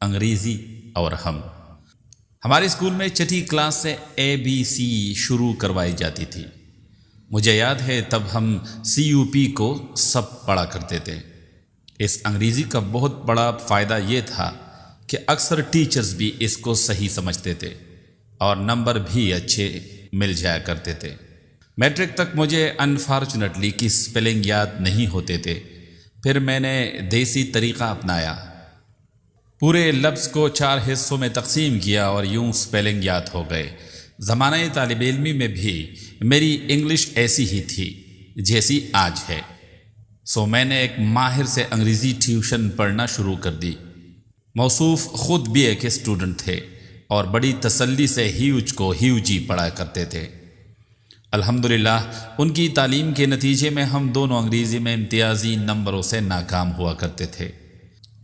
انگریزی اور ہم۔ ہمارے اسکول میں چھٹی کلاس سے ABC شروع کروائی جاتی تھی۔ مجھے یاد ہے تب ہم CUP کو سب پڑھا کرتے تھے۔ اس انگریزی کا بہت بڑا فائدہ یہ تھا کہ اکثر ٹیچرز بھی اس کو صحیح سمجھتے تھے اور نمبر بھی اچھے مل جایا کرتے تھے۔ میٹرک تک مجھے انفارچونیٹلی کی سپیلنگ یاد نہیں ہوتے تھے، پھر میں نے دیسی طریقہ اپنایا، پورے لفظ کو 4 حصوں میں تقسیم کیا اور یوں سپیلنگ یاد ہو گئے۔ زمانہ طالب علمی میں بھی میری انگلش ایسی ہی تھی جیسی آج ہے، سو میں نے ایک ماہر سے انگریزی ٹیوشن پڑھنا شروع کر دی۔ موصوف خود بھی ایک اسٹوڈنٹ تھے اور بڑی تسلی سے ہیوج کو ہیوجی پڑھا کرتے تھے۔ الحمدللہ ان کی تعلیم کے نتیجے میں ہم دونوں انگریزی میں امتیازی نمبروں سے ناکام ہوا کرتے تھے۔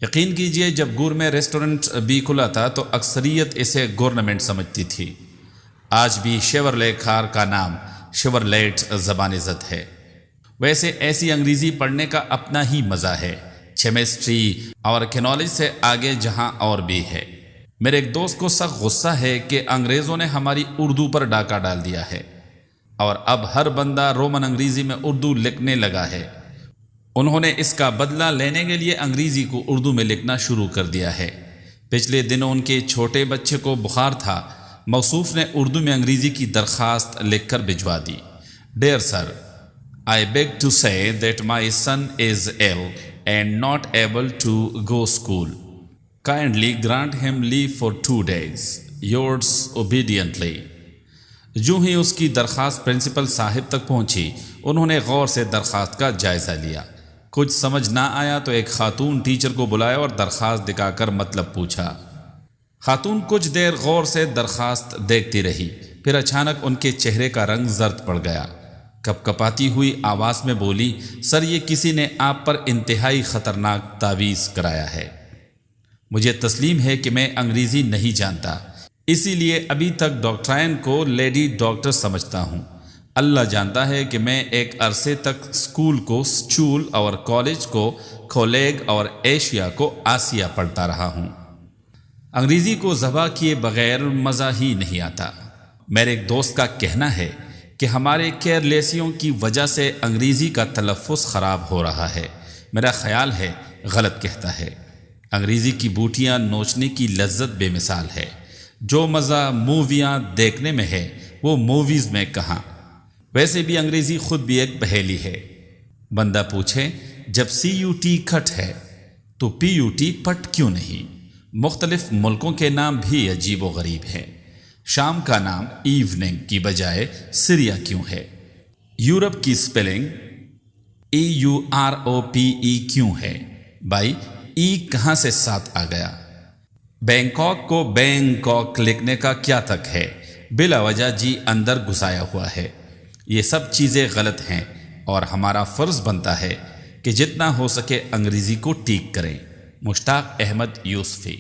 یقین کیجئے جب گور میں ریسٹورنٹ بھی کھلا تھا تو اکثریت اسے گورنمنٹ سمجھتی تھی۔ آج بھی شیورلے کار کا نام شیورلیٹ زبان زد ہے۔ ویسے ایسی انگریزی پڑھنے کا اپنا ہی مزہ ہے، کیمسٹری اور کینالوجی سے آگے جہاں اور بھی ہے۔ میرے ایک دوست کو سخت غصہ ہے کہ انگریزوں نے ہماری اردو پر ڈاکہ ڈال دیا ہے اور اب ہر بندہ رومن انگریزی میں اردو لکھنے لگا ہے۔ انہوں نے اس کا بدلہ لینے کے لیے انگریزی کو اردو میں لکھنا شروع کر دیا ہے۔ پچھلے دنوں ان کے چھوٹے بچے کو بخار تھا، موصوف نے اردو میں انگریزی کی درخواست لکھ کر بھجوا دی۔ Dear sir, I beg to say that my son is ill and not able to go school. Kindly grant him leave for 2 days. Yours obediently. جو ہی اس کی درخواست پرنسپل صاحب تک پہنچی، انہوں نے غور سے درخواست کا جائزہ لیا۔ کچھ سمجھ نہ آیا تو ایک خاتون ٹیچر کو بلایا اور درخواست دکھا کر مطلب پوچھا۔ خاتون کچھ دیر غور سے درخواست دیکھتی رہی، پھر اچانک ان کے چہرے کا رنگ زرد پڑ گیا۔ کپ کپاتی ہوئی آواز میں بولی، سر یہ کسی نے آپ پر انتہائی خطرناک تعویذ کرایا ہے۔ مجھے تسلیم ہے کہ میں انگریزی نہیں جانتا، اسی لیے ابھی تک ڈاکٹرائن کو لیڈی ڈاکٹر سمجھتا ہوں۔ اللہ جانتا ہے کہ میں ایک عرصے تک اسکول کو سچول اور کالج کو کھولیگ اور ایشیا کو آسیہ پڑھتا رہا ہوں۔ انگریزی کو ذبح کیے بغیر مزہ ہی نہیں آتا۔ میرے ایک دوست کا کہنا ہے کہ ہمارے کیئرلیسیوں کی وجہ سے انگریزی کا تلفظ خراب ہو رہا ہے۔ میرا خیال ہے غلط کہتا ہے۔ انگریزی کی بوٹیاں نوچنے کی لذت بے مثال ہے۔ جو مزہ موویاں دیکھنے میں ہے وہ موویز میں کہاں؟ ویسے بھی انگریزی خود بھی ایک پہیلی ہے۔ بندہ پوچھے جب CUT کھٹ ہے تو PUT پٹ کیوں نہیں؟ مختلف ملکوں کے نام بھی عجیب و غریب ہیں۔ شام کا نام ایوننگ کی بجائے سریا کیوں ہے؟ یورپ کی سپیلنگ EUROPE کیوں ہے؟ بھائی ای کہاں سے ساتھ آ گیا؟ بینکاک کو بینکاک لکھنے کا کیا تک ہے؟ بلا وجہ جی اندر گھسایا ہوا ہے۔ یہ سب چیزیں غلط ہیں اور ہمارا فرض بنتا ہے کہ جتنا ہو سکے انگریزی کو ٹھیک کریں۔ مشتاق احمد یوسفی۔